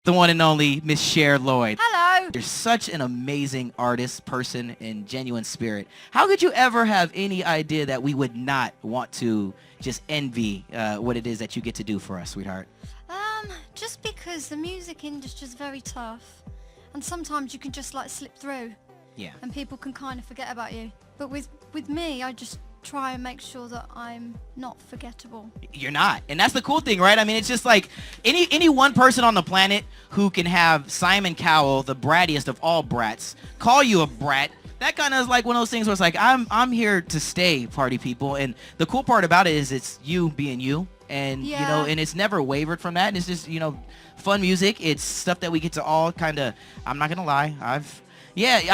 the one and only Miss Cher Lloyd. Hello. You're such an amazing artist, person, and genuine spirit. How could you ever have any idea that we would not want to just envy what it is that you get to do for us, sweetheart? Just because the music industry is very tough, and sometimes you can just like slip through. Yeah. And people can kind of forget about you. But with me, I just try and make sure that I'm not forgettable. You're not. And that's the cool thing, right? I mean, it's just like any one person on the planet who can have Simon Cowell, the brattiest of all brats, call you a brat. That kind of is like one of those things where it's like, I'm here to stay, party people. And the cool part about it is it's you being you. And, Yeah. you know, and it's never wavered from that. And it's just, you know, fun music. It's stuff that we get to all kind of, I'm not going to lie, I've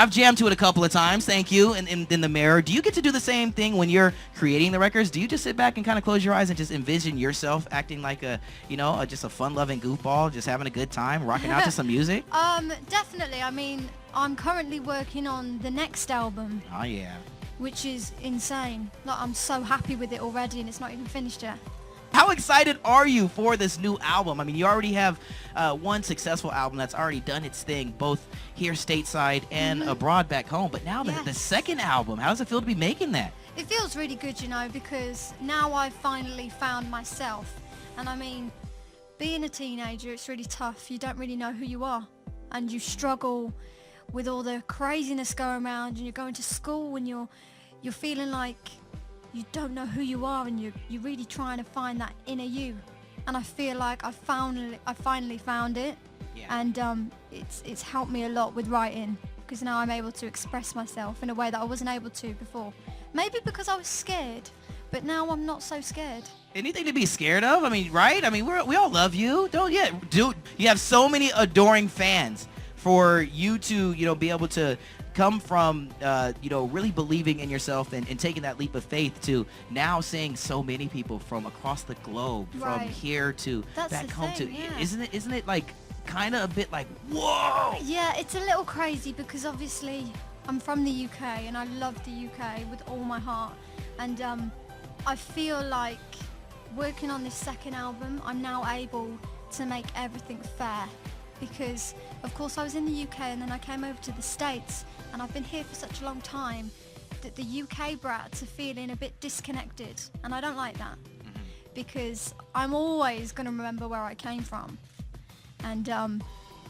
jammed to it a couple of times, thank you, in the mirror. Do you get to do the same thing when you're creating the records? Do you just sit back and kind of close your eyes and just envision yourself acting like just a fun-loving goofball, just having a good time, rocking out to some music? Definitely. I mean, I'm currently working on the next album, Oh, yeah. which is insane. Like, I'm so happy with it already, and it's not even finished yet. How excited are you for this new album? I mean, you already have one successful album that's already done its thing, both here stateside and abroad back home. But now the Yes. second album, how does it feel to be making that? It feels really good, you know, because now I've finally found myself. And I mean, being a teenager, it's really tough. You don't really know who you are. And you struggle with all the craziness going around, and you're going to school and you're feeling like you don't know who you are, and you're really trying to find that inner you. And I feel like I finally found it. Yeah. And it's helped me a lot with writing, because now I'm able to express myself in a way that I wasn't able to before. Maybe because I was scared, but now I'm not so scared. Anything to be scared of? I mean, right? I mean, we all love you. Dude, you have so many adoring fans. For you to, be able to come from, really believing in yourself and taking that leap of faith to now seeing so many people from across the globe, from Right. here to That's back the home thing, to, yeah. isn't it like kind of a bit like, whoa? Yeah, it's a little crazy because obviously I'm from the UK and I love the UK with all my heart. And I feel like working on this second album, I'm now able to make everything fair. Because of course I was in the UK and then I came over to the States, and I've been here for such a long time that the UK brats are feeling a bit disconnected, and I don't like that. Because I'm always going to remember where I came from. And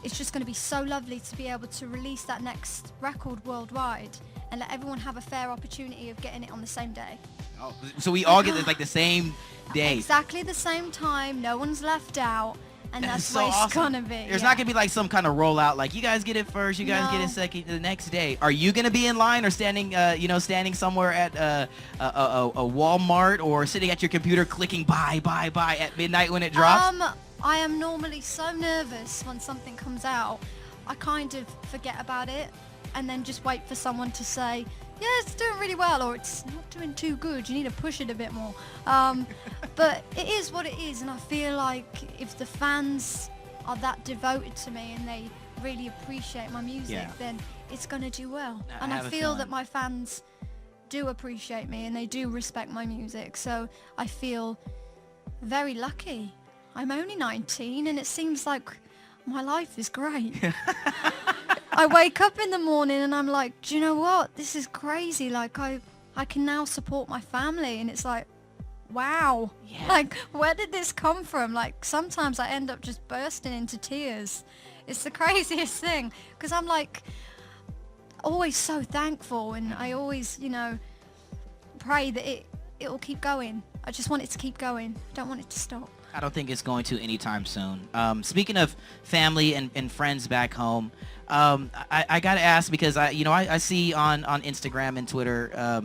it's just going to be so lovely to be able to release that next record worldwide and let everyone have a fair opportunity of getting it on the same day. Oh, so we all get like the same day. Exactly the same time, no one's left out, and that's so what it's awesome. gonna be. There's yeah. not gonna be like some kind of rollout, like you guys get it first, you guys get it No. second, the next day. Are you gonna be in line or standing somewhere at a Walmart or sitting at your computer clicking buy at midnight when it drops? I am normally so nervous when something comes out, I kind of forget about it and then just wait for someone to say, yeah, it's doing really well, or it's not doing too good, you need to push it a bit more. But it is what it is, and I feel like if the fans are that devoted to me and they really appreciate my music, then it's going to do well. And I have a feel feeling. that my fans do appreciate me and they do respect my music, so I feel very lucky. I'm only 19 and it seems like my life is great. I wake up in the morning and I'm like, do you know what? This is crazy. Like I can now support my family, and it's like, wow. Yeah. Like, where did this come from? Like, sometimes I end up just bursting into tears. It's the craziest thing, because I'm like always so thankful, and I always, pray that it'll keep going. I just want it to keep going. I don't want it to stop. I don't think it's going to anytime soon. Speaking of family and friends back home, I got to ask, because I see on Instagram and Twitter,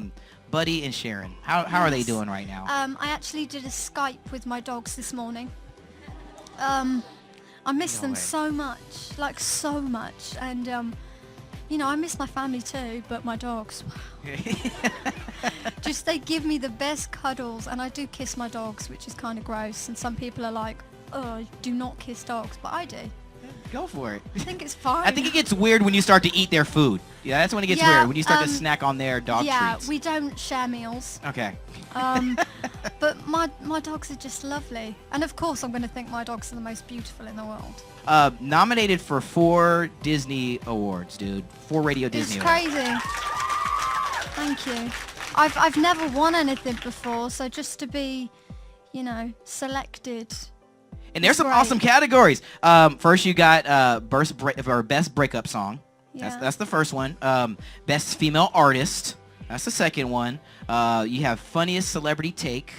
Buddy and Sharon. How are they Yes. doing right now? I actually did a Skype with my dogs this morning. I miss No them way. so much, like so much. And, I miss my family too, but my dogs, just they give me the best cuddles, and I do kiss my dogs, which is kind of gross. And some people are like, oh, do not kiss dogs, but I do. Go for it. I think it's fine. I think it gets weird when you start to eat their food. Yeah, that's when it gets weird, when you start to snack on their dog treats. Yeah, we don't share meals. Okay. But my dogs are just lovely. And of course I'm going to think my dogs are the most beautiful in the world. Nominated for 4 Disney Awards, dude. 4 Radio Disney Awards. It's crazy. Thank you. I've never won anything before, so just to be, you know, selected. And there's some awesome categories. First, you got Best Breakup Song. Yeah. That's the first one. Best Female Artist. That's the second one. You have Funniest Celebrity Take.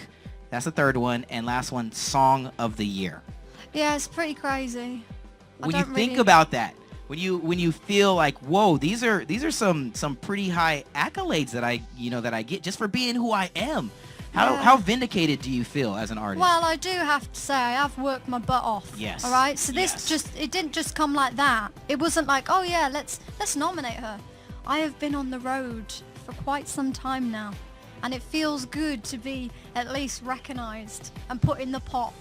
That's the third one. And last one, Song of the Year. Yeah, it's pretty crazy. When you think about that, when you feel like, whoa, these are some pretty high accolades that I get just for being who I am. How vindicated do you feel as an artist? Well, I do have to say I've worked my butt off. Yes. All right. So this it didn't just come like that. It wasn't like, oh yeah, let's nominate her. I have been on the road for quite some time now, and it feels good to be at least recognized and put in the pot.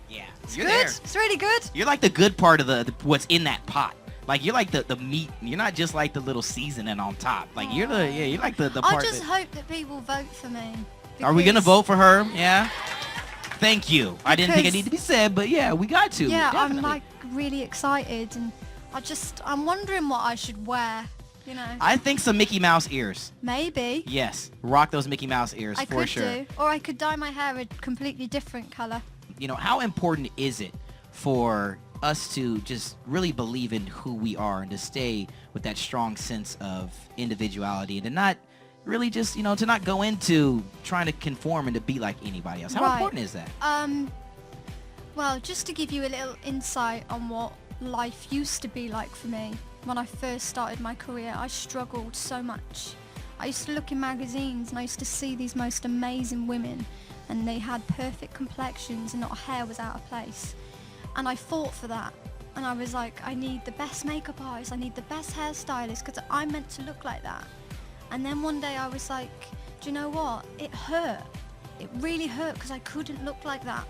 Yeah. It's You're good. there. It's really good. You're like the good part of the what's in that pot. Like you're like the meat. You're not just like the little seasoning on top. Like you're like the part. I just hope that people vote for me. Are we gonna vote for her? Yeah. Thank you. I didn't think it needed to be said, but yeah, we got to. Yeah, definitely. I'm like really excited, and I'm wondering what I should wear. You know. I think some Mickey Mouse ears. Maybe. Yes, rock those Mickey Mouse ears I for could sure. do, or I could dye my hair a completely different color. You know, how important is it for us to just really believe in who we are and to stay with that strong sense of individuality and to not really just, to not go into trying to conform and to be like anybody else? How important is that? Well, just to give you a little insight on what life used to be like for me when I first started my career, I struggled so much. I used to look in magazines and I used to see these most amazing women, and they had perfect complexions and not a hair was out of place. And I fought for that. And I was like, I need the best makeup artist, I need the best hairstylist, because I'm meant to look like that. And then one day I was like, do you know what? It hurt. It really hurt because I couldn't look like that.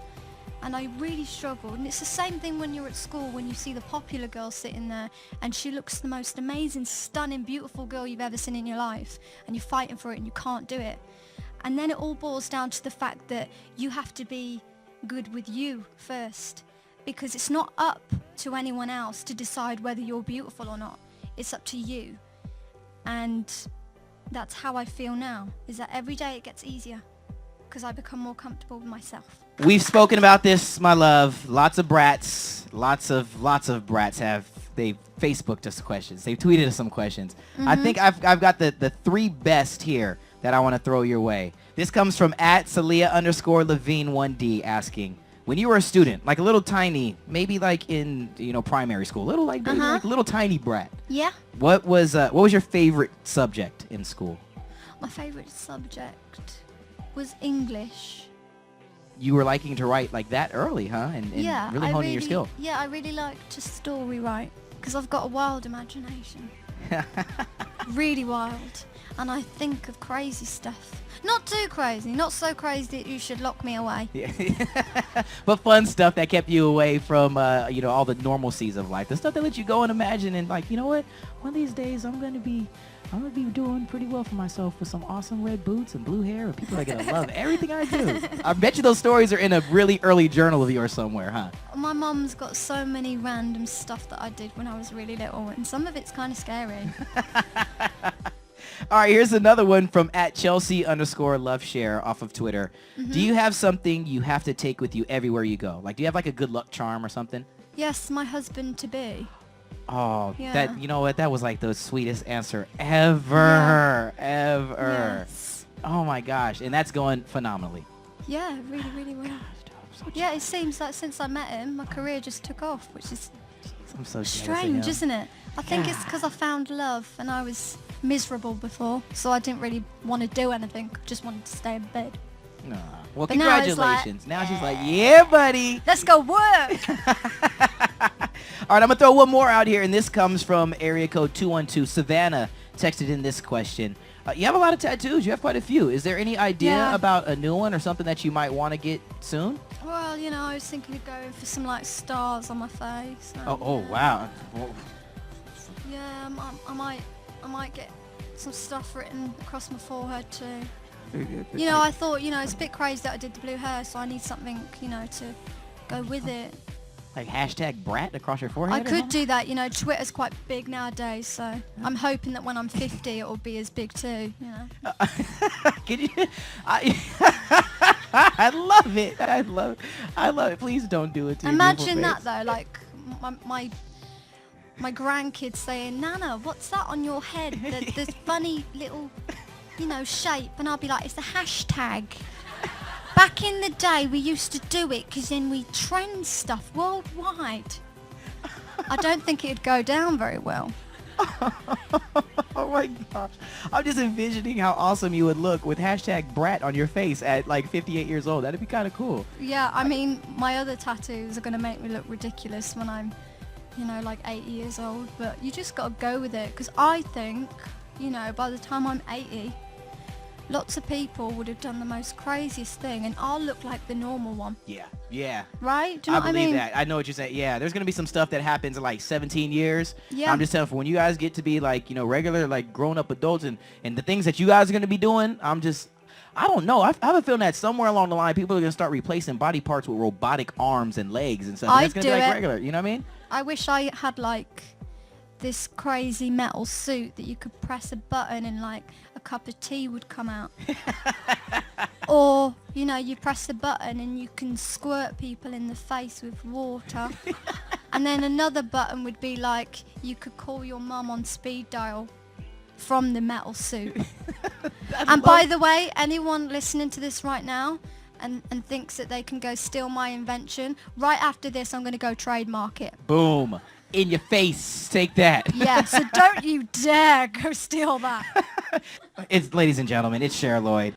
And I really struggled. And it's the same thing when you're at school, when you see the popular girl sitting there and she looks the most amazing, stunning, beautiful girl you've ever seen in your life, and you're fighting for it and you can't do it. And then it all boils down to the fact that you have to be good with you first, because it's not up to anyone else to decide whether you're beautiful or not. It's up to you. And that's how I feel now, is that every day it gets easier because I become more comfortable with myself. We've spoken about this, my love. Lots of brats, lots of brats they've Facebooked us questions. They've tweeted us some questions. Mm-hmm. I think I've got the 3 best here that I want to throw your way. This comes from @Celia_Levine1D asking, when you were a student, like a little tiny, maybe like in primary school, little like a little tiny brat. Yeah. What was your favorite subject in school? My favorite subject was English. You were liking to write like that early, huh? And really honing your skill. Yeah, I really like to story write because I've got a wild imagination. Really wild. And I think of crazy stuff. Not too crazy, not so crazy that you should lock me away. Yeah. But fun stuff that kept you away from all the normalcies of life. The stuff that let you go and imagine and like, you know what? One of these days I'm gonna be doing pretty well for myself with some awesome red boots and blue hair, and people are gonna love everything I do. I bet you those stories are in a really early journal of yours somewhere, huh? My mum's got so many random stuff that I did when I was really little, and some of it's kind of scary. All right, here's another one from @Chelsea_LoveShare off of Twitter. Mm-hmm. Do you have something you have to take with you everywhere you go? Like, do you have like a good luck charm or something? Yes, my husband-to-be. Oh, Yeah. that, you know what? That was like the sweetest answer ever. Yes. Oh my gosh. And that's going phenomenally. Yeah, really, really well. Yeah, it seems like since I met him, my career just took off, which is I'm so jealous of strange, him. isn't it? I think it's because I found love and I was miserable before, so I didn't really want to do anything. Just wanted to stay in bed. Nah. Well, But now it's like, congratulations. Now she's like, yeah, buddy. Let's go work. All right, I'm going to throw one more out here, and this comes from area code 212. Savannah texted in this question. You have a lot of tattoos. You have quite a few. Is there any idea Yeah. about a new one or something that you might want to get soon? Well, you know, I was thinking of going for some like stars on my face. Oh wow. Well, Yeah, I might get some stuff written across my forehead too. You know, I thought, you know, it's a bit crazy that I did the blue hair, so I need something, you know, to go with it. like hashtag brat across your forehead. I or could something? do that, you know, Twitter's quite big nowadays, so I'm hoping that when I'm 50 it will be as big too, you know. Can you? I love it. I love it. Please don't do it to your Imagine beautiful that face. though, like my grandkids saying, Nana, what's that on your head? This funny little, you know, shape. And I'll be like, it's a hashtag. Back in the day, we used to do it because then we trend stuff worldwide. I don't think it'd go down very well. Oh my gosh. I'm just envisioning how awesome you would look with hashtag brat on your face at like 58 years old. That'd be kind of cool. Yeah, I mean, my other tattoos are going to make me look ridiculous when I'm, you know, like 80 years old. But you just got to go with it because I think, you know, by the time I'm 80, lots of people would have done the most craziest thing and I'll look like the normal one. Yeah. Right? Do you know I what I believe mean? that. I know what you're saying. Yeah, there's gonna be some stuff that happens in like 17 years. Yeah. I'm just telling you, when you guys get to be like, you know, regular, like grown up adults and the things that you guys are gonna be doing, I don't know. I have a feeling that somewhere along the line, people are gonna start replacing body parts with robotic arms and legs and stuff. And I'd that's gonna do be like it. regular. You know what I mean? I wish I had like this crazy metal suit that you could press a button and like a cup of tea would come out. Or, you know, you press the button and you can squirt people in the face with water. And then another button would be like you could call your mum on speed dial from the metal suit. And by the way, anyone listening to this right now and thinks that they can go steal my invention, right after this I'm going to go trademark it. Boom. In your face. Take that. Yeah, so don't you dare go steal that. Ladies and gentlemen, it's Cher Lloyd.